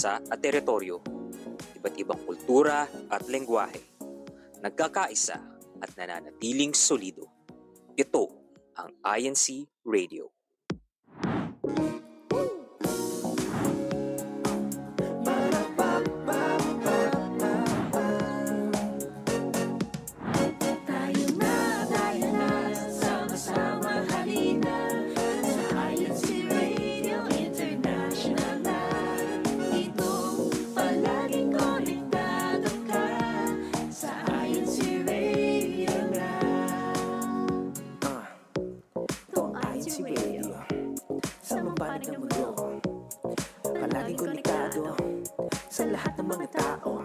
bansa at teritoryo, iba't ibang kultura at lengguwahe, nagkakaisa at nananatiling solido. Ito ang INC Radio. Palaging konektado sa lahat ng mga tao.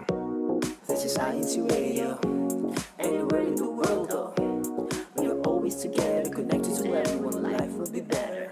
This is INCRadio. Anywhere in the world, we are always together, connected to everyone. Life will be better.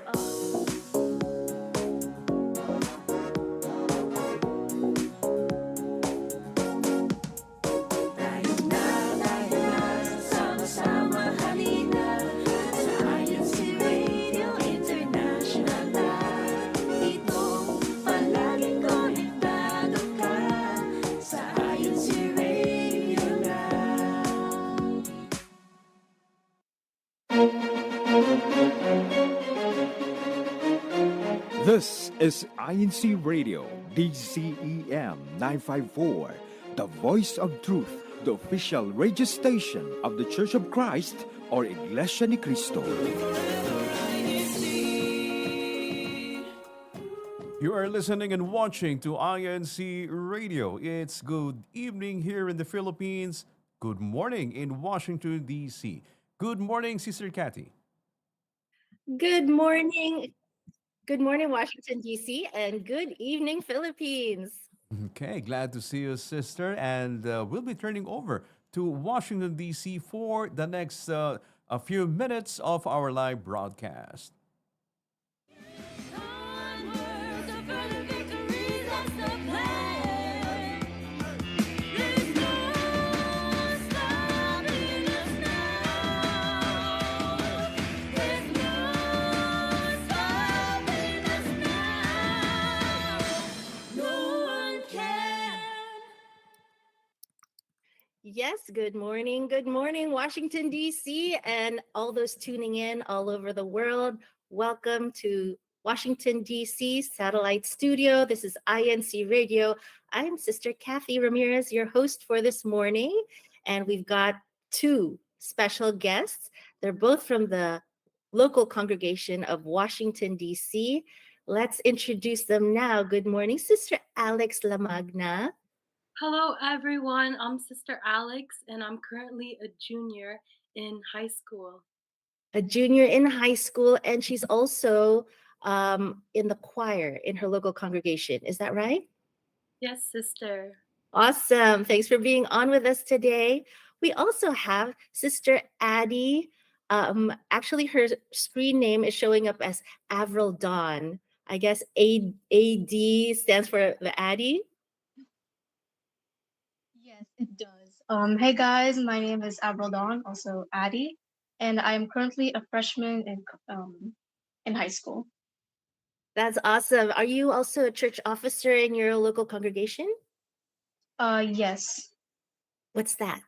This is INC Radio, DCEM 954, the voice of truth, the official radio station of the Church of Christ or Iglesianicristo. You are listening and watching to INC Radio. It's good evening here in the Philippines. Good morning in Washington, D.C. Good morning, Sister Cathy. Good morning. Good morning, Washington, D.C., and good evening, Philippines. Okay, glad to see you, sister. And we'll be turning over to Washington, D.C. for the next a few minutes of our live broadcast. Yes, good morning. Good morning, Washington, D.C., and all those tuning in all over the world. Welcome to Washington, D.C. Satellite Studio. This is INC Radio. I'm Sister Cathy Ramirez, your host for this morning, and we've got two special guests. They're both from the local congregation of Washington, D.C. Let's introduce them now. Good morning, Sister Alex Lamagna. Hello, everyone. I'm Sister Alex, and I'm currently a junior in high school. A junior in high school, and she's also in the choir in her local congregation. Is that right? Yes, sister. Awesome. Thanks for being on with us today. We also have Sister Addie. Actually, her screen name is showing up as Avril Dawn. I guess AD stands for the Addie. Yes, it does. Hey guys, my name is Avril Dawn, also Addie, and I'm currently a freshman in high school. That's awesome. Are you also a church officer in your local congregation? Yes. What's that?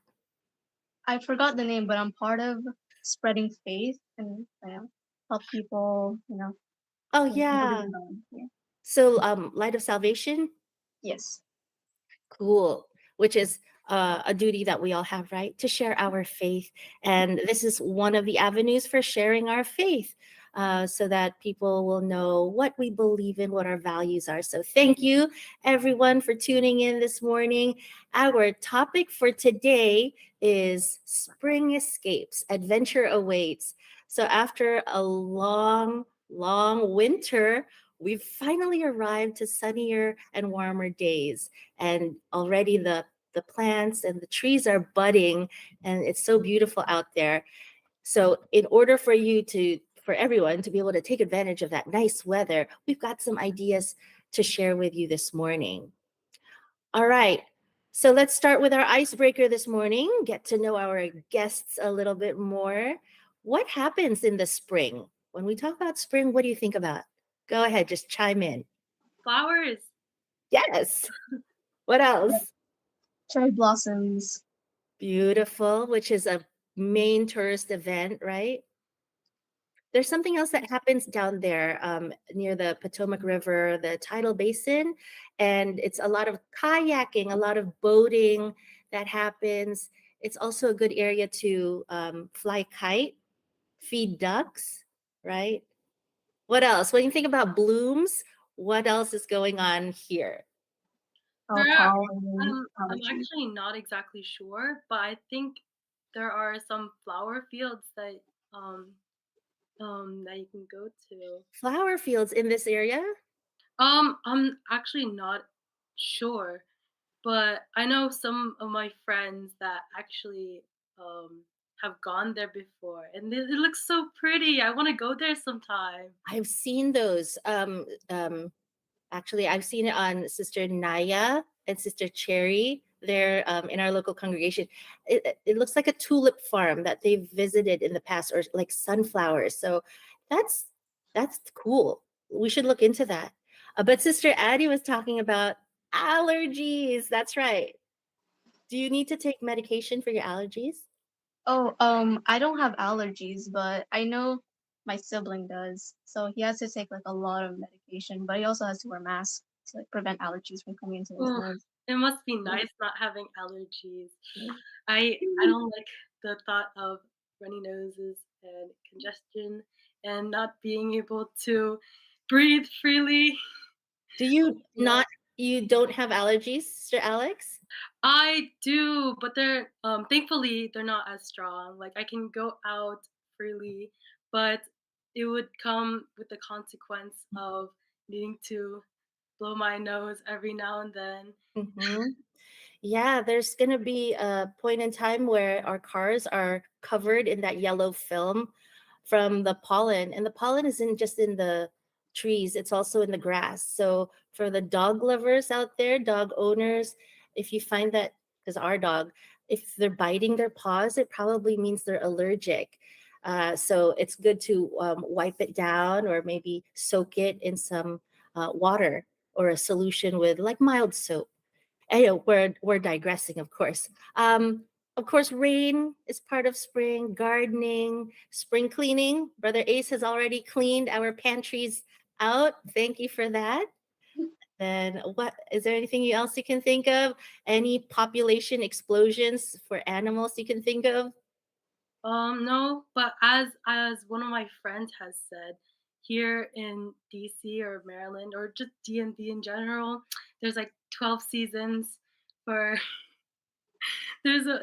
I forgot the name, but I'm part of spreading faith and help people. Oh yeah. Yeah. So Light of Salvation. Yes. Cool. Which is a duty that we all have, right? To share our faith. And this is one of the avenues for sharing our faith so that people will know what we believe in, what our values are. So thank you, everyone, for tuning in this morning. Our topic for today is Spring Escapes, Adventure Awaits. So after a long winter, we've finally arrived to sunnier and warmer days, and already the plants and the trees are budding, and it's so beautiful out there. So in order for everyone to be able to take advantage of that nice weather, we've got some ideas to share with you this morning. All right. So let's start with our icebreaker this morning, get to know our guests a little bit more. What happens in the spring? When we talk about spring, what do you think about? Go ahead, just chime in. Flowers. Yes. What else? Cherry blossoms. Beautiful, which is a main tourist event, right? There's something else that happens down there near the Potomac River, the tidal basin, and it's a lot of kayaking, a lot of boating that happens. It's also a good area to fly kite, feed ducks, right? What else? When you think about blooms, what else is going on here? There, Pollen, I'm allergies. actually not exactly sure, but I think there are some flower fields um that you can go to. Flower fields in this area? I'm actually not sure, but I know some of my friends that actually have gone there before, and it looks so pretty. I want to go there sometime. I've seen those. Actually, I've seen it on Sister Naya and Sister Cherry there in our local congregation. It looks like a tulip farm that they've visited in the past, or like sunflowers. So that's that's cool. We should look into that. But Sister Addie was talking about allergies. That's right. Do you need to take medication for your allergies? Oh, I don't have allergies, but I know my sibling does. So he has to take like a lot of medication, but he also has to wear masks to like prevent allergies from coming into his Oh, nose. it must be nice not having allergies. Yeah. I don't like the thought of runny noses and congestion and not being able to breathe freely. Do you Yeah. not you don't have allergies, Sister Alex? I do, but they're thankfully they're not as strong. Like I can go out freely, but it would come with the consequence of needing to blow my nose every now and then. Mhm. Yeah, there's going to be a point in time where our cars are covered in that yellow film from the pollen. And the pollen isn't just in the trees, it's also in the grass. So, for the dog lovers out there, dog owners, if you find that, because our dog, if they're biting their paws, it probably means they're allergic. So, it's good to wipe it down or maybe soak it in some water or a solution with like mild soap. I know we're digressing, of course, rain is part of spring. Gardening, spring cleaning. Brother Ace has already cleaned our pantries out. Thank you for that. Then, what is there anything else you can think of? Any population explosions for animals you can think of? No, but as one of my friends has said, here in DC or Maryland or just DMV in general, there's like 12 seasons for there's a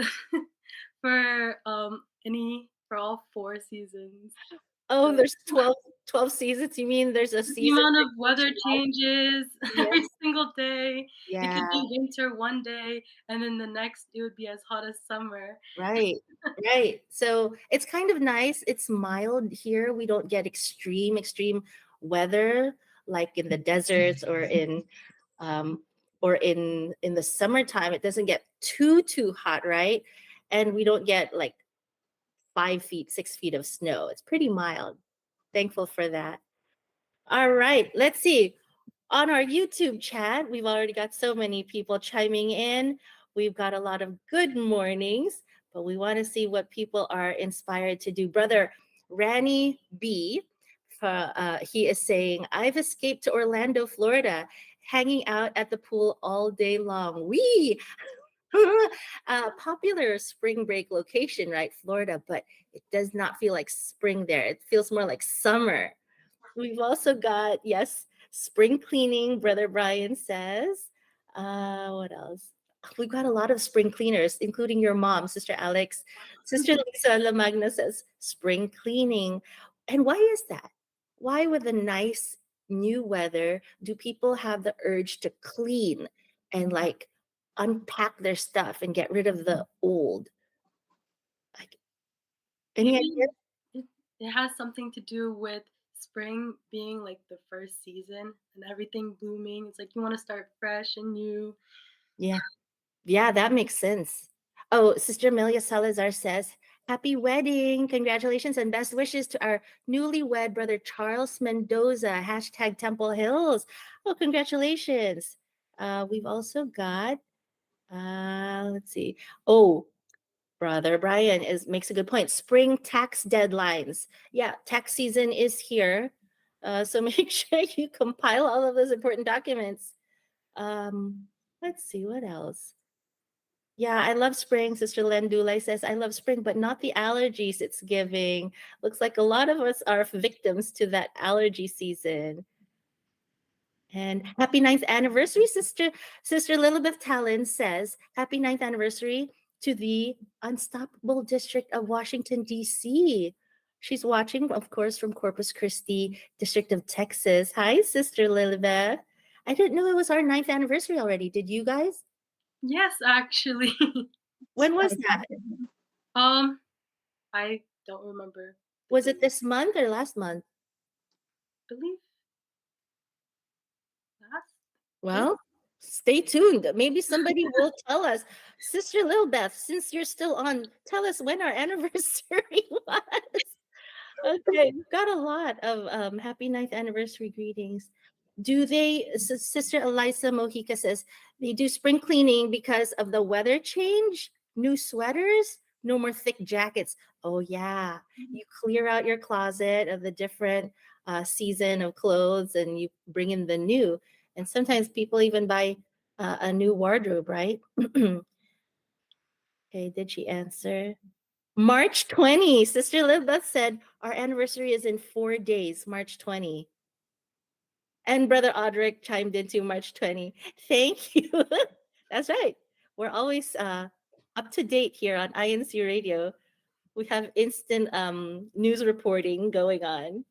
for all 4 seasons. So Oh, there's 12 seasons. You mean there's a the season amount for of each weather changes month? every single day. It Yeah. could be winter one day and then the next it would be as hot as summer. Right, right. So it's kind of nice. It's mild here. We don't get extreme weather like in the deserts um or in the summertime. It doesn't get too hot, right? And we don't get like 5 feet, 6 feet of snow. It's pretty mild. Thankful for that. All right, let's see. On our YouTube chat, we've already got so many people chiming in. We've got a lot of good mornings, but we want to see what people are inspired to do. Brother Ranny B, he is saying, I've escaped to Orlando, Florida, hanging out at the pool all day long. We popular spring break location, right? Florida, but it does not feel like spring there. It feels more like summer. We've also got, yes, spring cleaning, Brother Brian says. What else? We've got a lot of spring cleaners, including your mom, Sister Alex. Sister Lisa Lamagna says spring cleaning. And why is that? Why, with the nice new weather, do people have the urge to clean and like unpack their stuff and get rid of the old? Like, any idea? Maybe it has something to do with spring being like the first season and everything blooming. It's like you want to start fresh and new. Yeah. Yeah, that makes sense. Oh, Sister Amelia Salazar says, Happy wedding. Congratulations and best wishes to our newlywed brother Charles Mendoza. Hashtag Temple Hills. Oh, congratulations. We've also got, let's see. Oh, Brother Brian is makes a good point. Spring tax deadlines. Yeah, tax season is here. So make sure you compile all of those important documents. Let's see what else. Yeah, I love spring. Sister Lendulai says, I love spring, but not the allergies it's giving. Looks like a lot of us are victims to that allergy season. And happy ninth anniversary, Sister Lilibeth Talon says, happy ninth anniversary to the unstoppable district of Washington, D.C. She's watching, of course, from Corpus Christi, District of Texas. Hi, Sister Lilibeth. I didn't know it was our ninth anniversary already. Did you guys? Yes, actually. When was Quite that? active. I don't remember. Was it this month or last month? I believe last. Well, stay tuned. Maybe somebody will tell us. Sister Lilbeth, since you're still on, tell us when our anniversary was. Okay, we've got a lot of happy ninth anniversary greetings. Do they, Sister Eliza Mojica says, they do spring cleaning because of the weather change? New sweaters? No more thick jackets. Oh, yeah. You clear out your closet of the different season of clothes and you bring in the new. And sometimes people even buy a new wardrobe, right? Okay, did she answer? March 20. Sister Elizabeth said our anniversary is in 4 days, March 20. And Brother Audric chimed into March 20. Thank you. That's right. We're always up to date here on INC Radio. We have instant news reporting going on.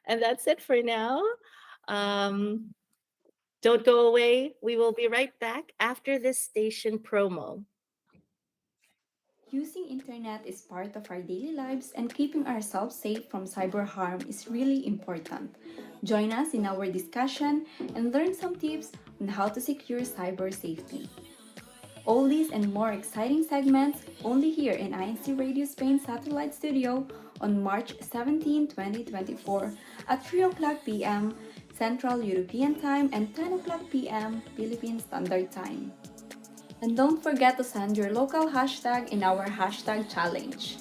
And that's it for now. Um, don't go away. We will be right back after this station promo. Using internet is part of our daily lives and keeping ourselves safe from cyber harm is really important. Join us in our discussion and learn some tips on how to secure cyber safety. All these and more exciting segments only here in INC Radio Spain Satellite Studio on March 17, 2024 at 3 o'clock p.m. Central European Time and 10 o'clock p.m. Philippine Standard Time. And don't forget to send your local hashtag in our hashtag challenge.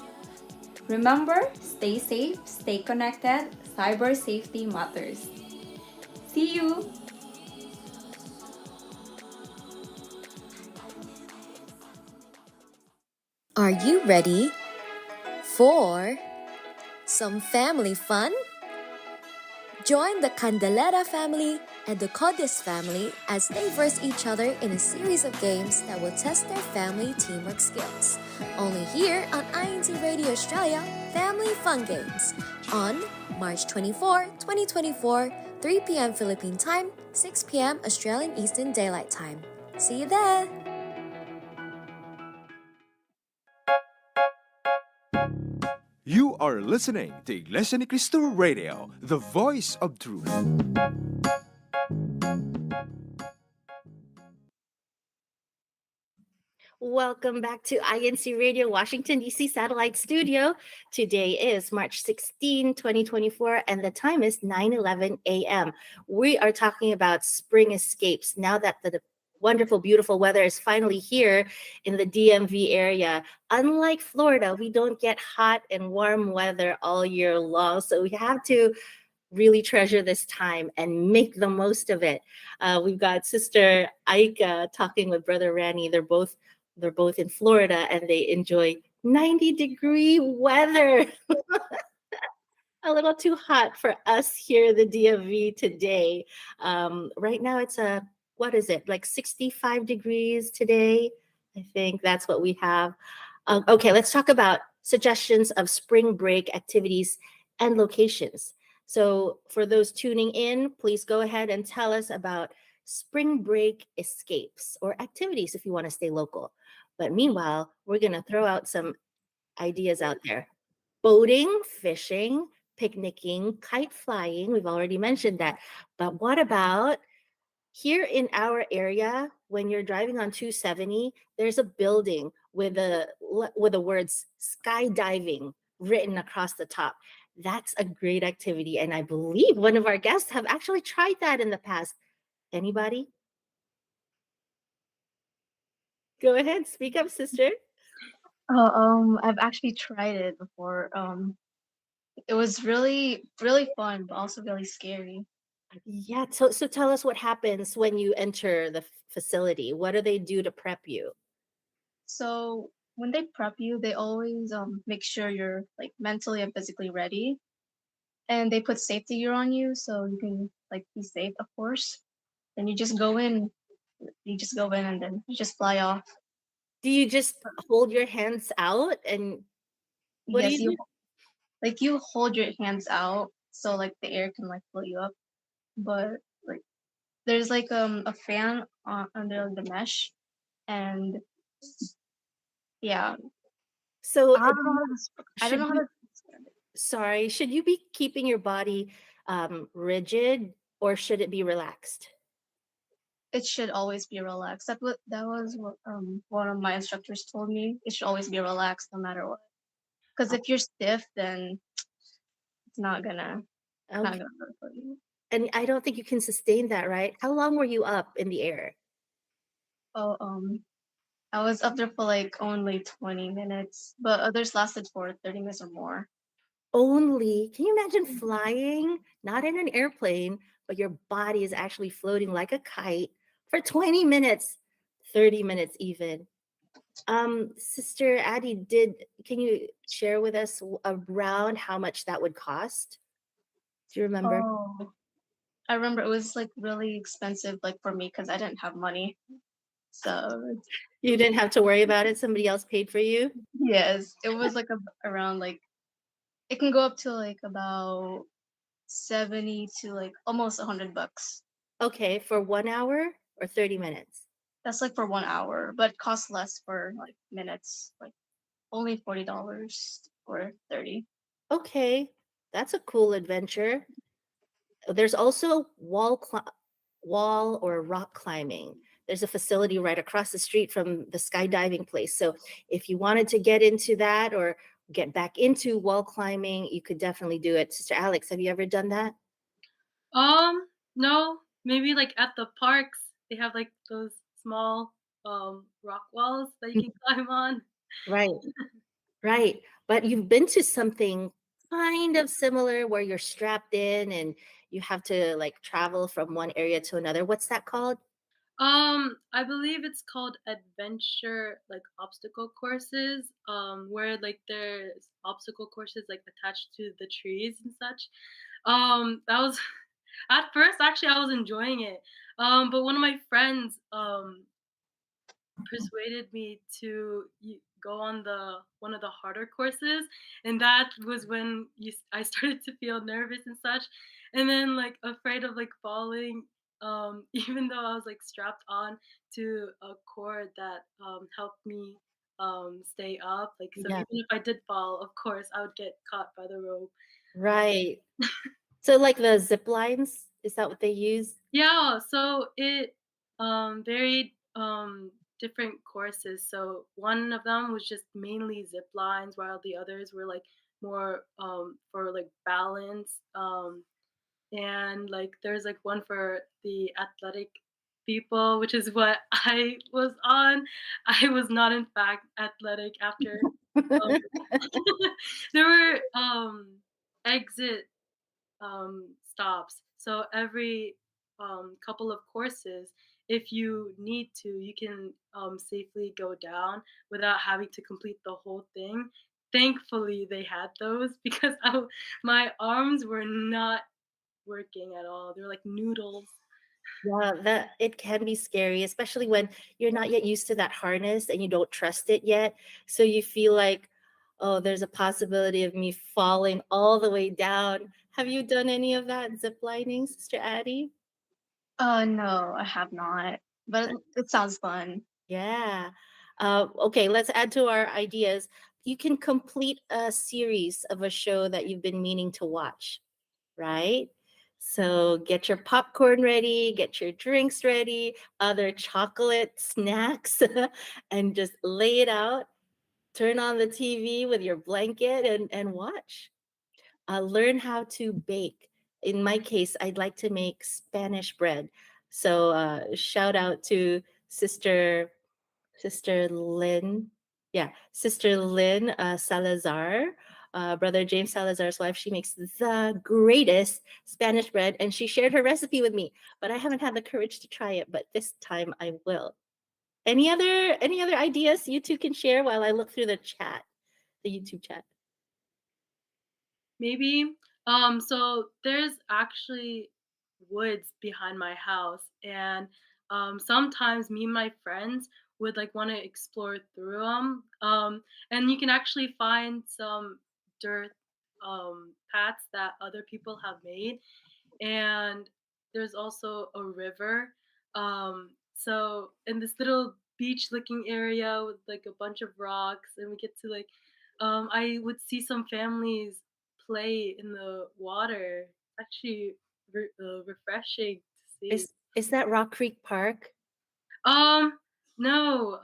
Remember, stay safe, stay connected, cyber safety matters. See you! Are you ready for some family fun? Join the Candelera family and the Codis family as they verse each other in a series of games that will test their family teamwork skills. Only here on INC Radio Australia Family Fun Games on March 24, 2024, 3 p.m. Philippine Time, 6 p.m. Australian Eastern Daylight Time. See you there! You are listening to Iglesianicristo Radio, the voice of truth. Welcome back to INC Radio Washington, D.C. Satellite Studio. Today is March 16, 2024, and the time is 9:11 a.m. We are talking about spring escapes now that the wonderful, beautiful weather is finally here in the DMV area. Unlike Florida, we don't get hot and warm weather all year long, so we have to really treasure this time and make the most of it. We've got Sister Aika talking with Brother Ranny. They're both in Florida and they enjoy 90-degree weather. A little too hot for us here in the DMV today. Right now it's what is it, like 65 degrees today? I think that's what we have. Okay, let's talk about suggestions of spring break activities and locations. So for those tuning in, please go ahead and tell us about spring break escapes or activities if you want to stay local. But meanwhile, we're going to throw out some ideas out there. Boating, fishing, picnicking, kite flying. We've already mentioned that. But what about here in our area, when you're driving on 270, there's a building with the words skydiving written across the top. That's a great activity. And I believe one of our guests have actually tried that in the past. Anybody? Go ahead, speak up, sister. I've actually tried it before. It was really fun, but also really scary. Yeah, so tell us what happens when you enter the facility. What do they do to prep you? So when they prep you, they always make sure you're like mentally and physically ready, and they put safety gear on you so you can like be safe, of course. Then you just go in, and then you just fly off. Do you just hold your hands out and what do Yes, you do? you hold your hands out so like the air can like float you up, but like there's like a fan under the mesh, and yeah, So I don't know how to I don't should know how you to describe it. sorry, should you be keeping your body rigid or should it be relaxed? It should always be relaxed. That was what one of my instructors told me. It should always be relaxed no matter what. Because Uh, if you're stiff, then it's not Okay. gonna work for you. And I don't think you can sustain that, right? How long were you up in the air? Oh, I was up there for like only 20 minutes, but others lasted for 30 minutes or more. Only, can you imagine flying, not in an airplane, but your body is actually floating like a kite for 20 minutes, 30 minutes even. Sister Addie, can you share with us around how much that would cost? Do you remember? Oh, I remember it was like really expensive, like for me, because I didn't have money. So You didn't have to worry about it. Somebody else paid for you. yes, it was like around like it can go up to like about 70 to like almost $100. Okay, for 1 hour or 30 minutes? That's like for 1 hour, but costs less for like minutes, like only $40 or 30. Okay, that's a cool adventure. There's also wall or rock climbing. There's a facility right across the street from the skydiving place. So if you wanted to get into that or get back into wall climbing, you could definitely do it. Sister Alex, have you ever done that? No, maybe like at the parks they have like those small rock walls that you Mm. can climb on. Right, right. But you've been to something kind of similar where you're strapped in and you have to like travel from one area to another. What's that called? I believe it's called adventure like obstacle courses, where like there's obstacle courses like attached to the trees and such. That was at first actually I was enjoying it. But one of my friends persuaded me to go on the one of the harder courses, and that was when I started to feel nervous and such, and then like afraid of like falling. Even though I was like strapped on to a cord that helped me stay up, like so Yeah, even if I did fall, of course I would get caught by the rope. right. So like the zip lines, is that what they use? Yeah, so it varied different courses. So one of them was just mainly zip lines, while the others were like more for like balance. And like there's like one for the athletic people, which is what I was on. I was not in fact athletic after um, there were exit stops. So every couple of courses, if you need to, you can safely go down without having to complete the whole thing. Thankfully, they had those because my arms were not working at all. They're like noodles. Yeah, that it can be scary, especially when you're not yet used to that harness and you don't trust it yet. So you feel like, oh, there's a possibility of me falling all the way down. Have you done any of that zip lining, Sister Addie? No, I have not, but it sounds fun. Yeah. Okay, let's add to our ideas. You can complete a series of a show that you've been meaning to watch, right? So get your popcorn ready, get your drinks ready, other chocolate snacks, and just lay it out. Turn on the TV with your blanket and watch. Learn how to bake. In my case, I'd like to make Spanish bread. So shout out to Sister Sister Lynn. Yeah, Sister Lynn Salazar. Brother James Salazar's wife, she makes the greatest Spanish bread, and she shared her recipe with me, but I haven't had the courage to try it, but this time I will. Any other ideas you two can share while I look through the chat, the YouTube chat? Maybe. So there's actually woods behind my house, and sometimes me and my friends would like want to explore through them. And you can actually find some dirt paths that other people have made, and there's also a river. So in this little beach looking area with like a bunch of rocks, and we get to like, I would see some families play in the water. Actually, refreshing to see. Is that Rock Creek Park? Um, no.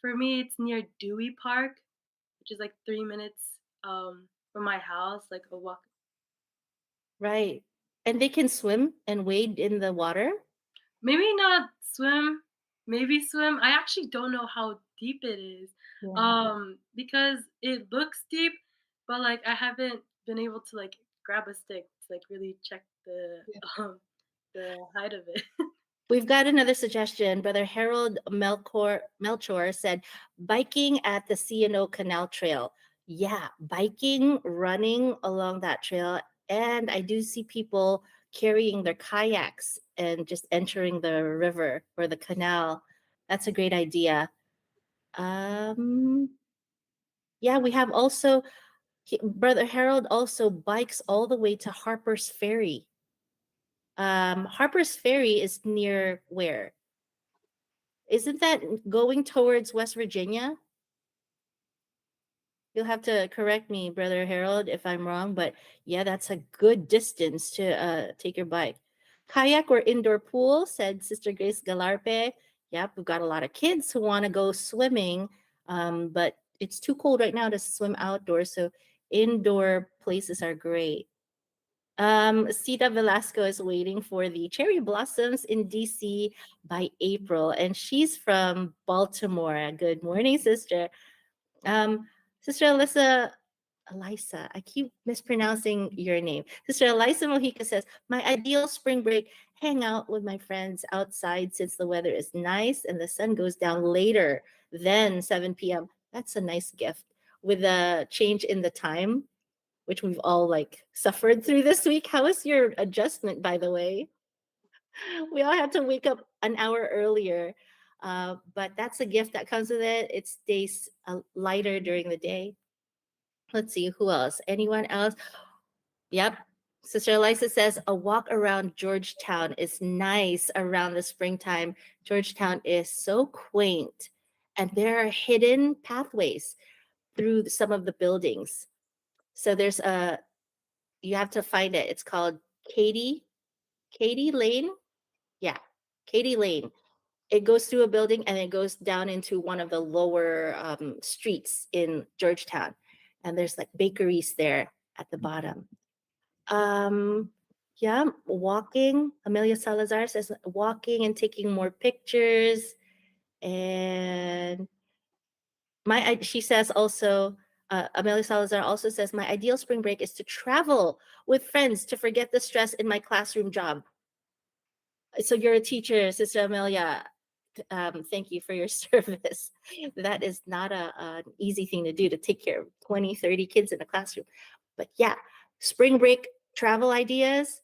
For me, it's near Dewey Park, which is like 3 minutes from my house, like a walk. Right. And they can swim and wade in the water? Maybe not swim, maybe swim. I actually don't know how deep it is, Yeah. because it looks deep, but, like, I haven't been able to, like, grab a stick to, like, really check um, the height of it. We've got another suggestion. Brother Harold Melchor said, biking at the C&O Canal Trail. Yeah, biking, running along that trail. And I do see people carrying their kayaks and just entering the river or the canal. That's a great idea. Um, yeah, we have also, Brother Harold also bikes all the way to Harper's Ferry. Harper's Ferry is near where? Isn't that going towards West Virginia? You'll have to correct me, Brother Harold, if I'm wrong, but yeah, that's a good distance to take your bike. Kayak or indoor pool, said Sister Grace Galarpe. Yep, we've got a lot of kids who want to go swimming, but it's too cold right now to swim outdoors, so indoor places are great. Sita Velasco is waiting for the cherry blossoms in DC by April, and she's from Baltimore. Good morning, sister. Um, Sister Elisa, I keep mispronouncing your name. Sister Elisa Mojica says, my ideal spring break, hang out with my friends outside since the weather is nice and the sun goes down later than 7 p.m. That's a nice gift. With a change in the time, which we've all like suffered through this week. How was your adjustment, by the way? We all had to wake up an hour earlier, but that's a gift that comes with it. It stays lighter during the day. Let's see, who else? Anyone else? Yep. Sister Elisa says a walk around Georgetown is nice around the springtime. Georgetown is so quaint, and there are hidden pathways through some of the buildings. So there's a you have to find it. It's called Katie Lane. Yeah, Katie Lane. It goes through a building and it goes down into one of the lower streets in Georgetown. And there's like bakeries there at the bottom. Um, yeah, walking. Amelia Salazar says walking and taking more pictures. And she says also, Amelia Salazar also says, my ideal spring break is to travel with friends to forget the stress in my classroom job. So you're a teacher, Sister Amelia. Thank you for your service. That is not an easy thing to do, to take care of 20, 30 kids in a classroom. But yeah, spring break travel ideas.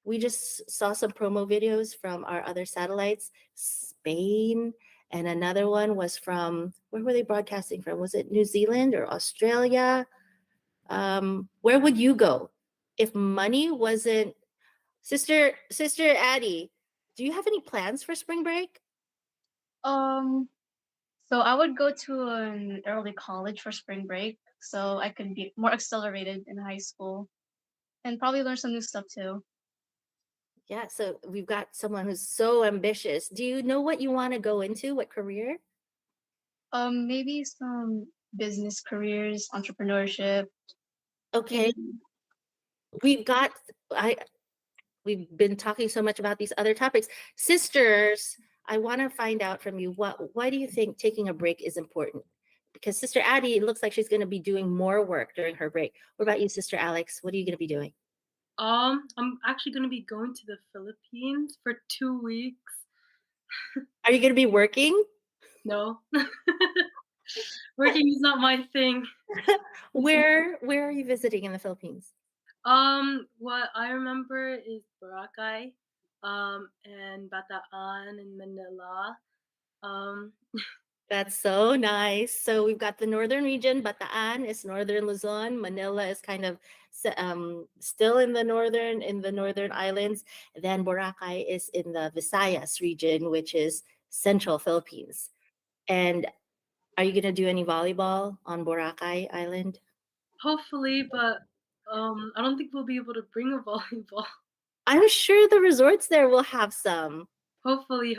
We just saw some promo videos from our other satellites, Spain, and another one was from, where were they broadcasting from? Was it New Zealand or Australia? Where would you go if money wasn't, Sister Addie, do you have any plans for spring break? Um, so I would go to an early college for spring break, so I could be more accelerated in high school, and probably learn some new stuff too. Yeah, so we've got someone who's so ambitious. Do you know what you want to go into? What career? Maybe some business careers, entrepreneurship. Okay, Maybe. we've got I we've been talking so much about these other topics. Sisters, I want to find out from you why do you think taking a break is important? Because Sister Addie, it looks like she's going to be doing more work during her break. What about you, Sister Alex? What are you going to be doing? I'm actually gonna be going to the Philippines for 2 weeks. Are you going to be working? No, working is not my thing. Where are you visiting in the Philippines? What I remember is Boracay, and Bataan in Manila. Um, That's so nice. So we've got the northern region. Bataan is northern Luzon. Manila is kind of still in the northern islands. Then Boracay is in the Visayas region, which is central Philippines. And are you going to do any volleyball on Boracay Island? hopefully, but I don't think we'll be able to bring a volleyball. I'm sure the resorts there will have some. Hopefully,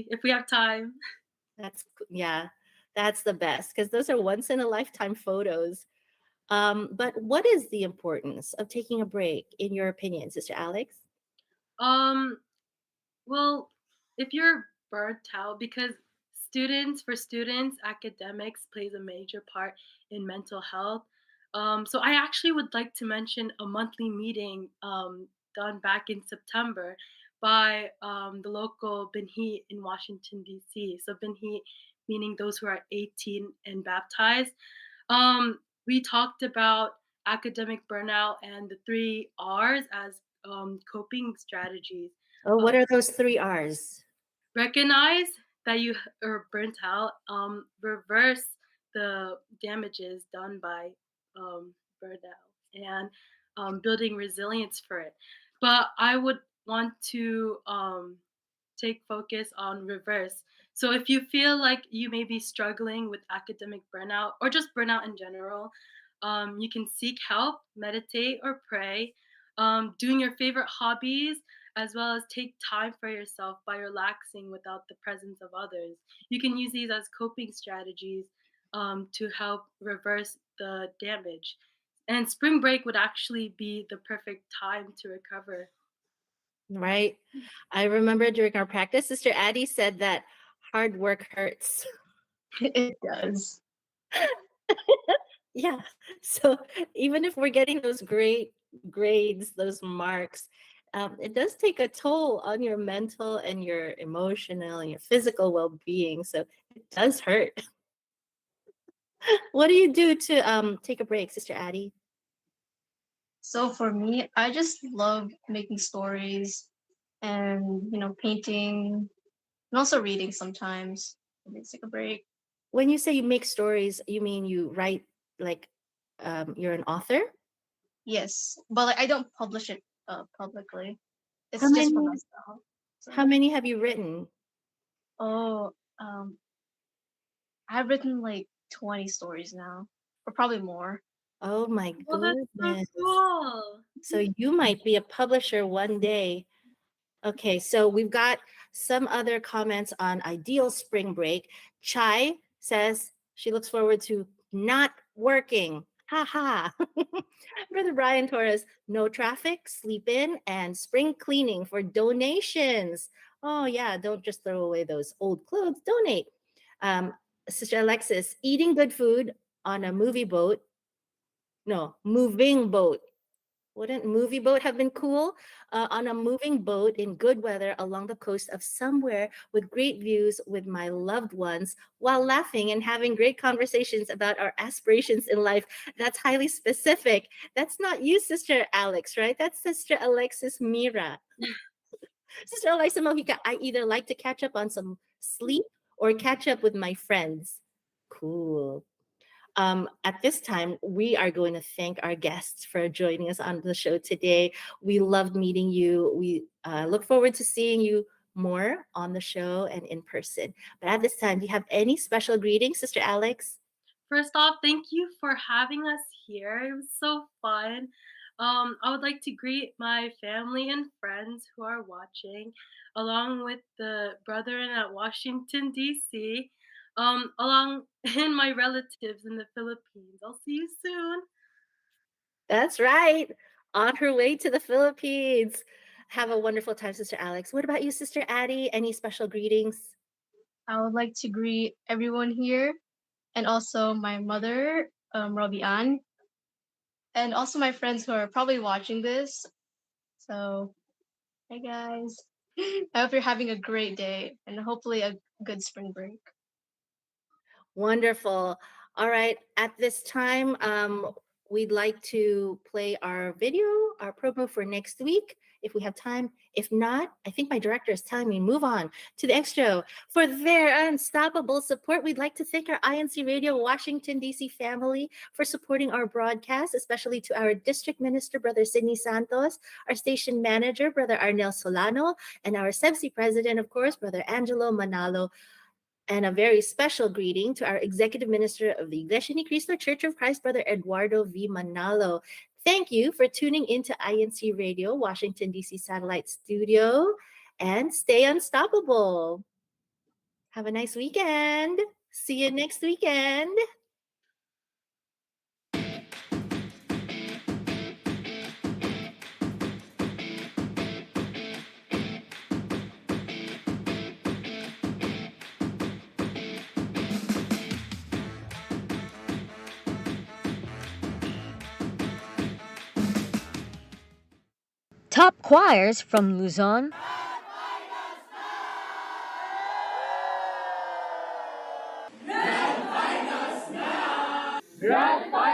if we have time. Yeah, that's the best because those are once in a lifetime photos. But what is the importance of taking a break, in your opinion, Sister Alex? Um, Well, if you're burnt out, because for students, academics plays a major part in mental health. So I actually would like to mention a monthly meeting done back in September by the local Binhi in Washington D.C. So Binhi meaning those who are 18 and baptized. We talked about academic burnout and the three R's as coping strategies. Oh, uh, what are those three R's? Recognize that you are burnt out. Reverse the damages done by burnout, and building resilience for it. But I would want to take focus on reverse. So if you feel like you may be struggling with academic burnout or just burnout in general, you can seek help, meditate, or pray. Doing your favorite hobbies, as well as take time for yourself by relaxing without the presence of others. You can use these as coping strategies to help reverse the damage. And spring break would actually be the perfect time to recover. Right. I remember during our practice, Sister Addie said that hard work hurts. It does. Yeah. So even if we're getting those great grades, those marks, it does take a toll on your mental and your emotional and your physical well-being. So it does hurt. What do you do to take a break, Sister Addie? So for me, I just love making stories and painting and also reading sometimes. Let me take a break. When you say you make stories, you mean you write like you're an author? Yes, but like I don't publish it publicly. How It's just for many myself. how So many have you written? oh, I've written like 20 stories now, or probably more. Oh my Well, that's so goodness. cool. So you might be a publisher one day. Okay, so we've got some other comments on ideal spring break. Chai says she looks forward to not working. Ha ha. Brother Brian Torres, no traffic, sleep in, and spring cleaning for donations. Oh, yeah, don't just throw away those old clothes, donate. Um, Sister Alexis, eating good food on a movie boat. No, moving boat. Wouldn't movie boat have been cool? On a moving boat in good weather along the coast of somewhere with great views with my loved ones while laughing and having great conversations about our aspirations in life. That's highly specific. That's not you, Sister Alex, right? That's Sister Alexis Mira. Sister Eliza Mojica, I either like to catch up on some sleep or catch up with my friends. Cool. At this time, we are going to thank our guests for joining us on the show today. We loved meeting you. We look forward to seeing you more on the show and in person. But at this time, do you have any special greetings, Sister Alex? First off, thank you for having us here. It was so fun. I would like to greet my family and friends who are watching, along with the brethren at Washington, D.C., along and my relatives in the Philippines. I'll see you soon. That's right. On her way to the Philippines. Have a wonderful time, Sister Alex. What about you, Sister Addie? Any special greetings? I would like to greet everyone here and also my mother, Robbie Ann, and also my friends who are probably watching this. So, hey guys. I hope you're having a great day and hopefully a good spring break. Wonderful. All right. At this time, we'd like to play our video, our promo for next week, if we have time. If not, I think my director is telling me move on to the extra. For their unstoppable support, we'd like to thank our INC Radio Washington, D.C. family for supporting our broadcast, especially to our district minister, Brother Sidney Santos, our station manager, Brother Arnel Solano, and our SEBSI president, of course, Brother Angelo Manalo. And a very special greeting to our Executive Minister of the Iglesianicristo Church of Christ, Brother Eduardo V. Manalo. Thank you for tuning into INC Radio, Washington, D.C. Satellite Studio, and stay unstoppable. Have a nice weekend. See you next weekend. Top choirs from Luzon, Gratify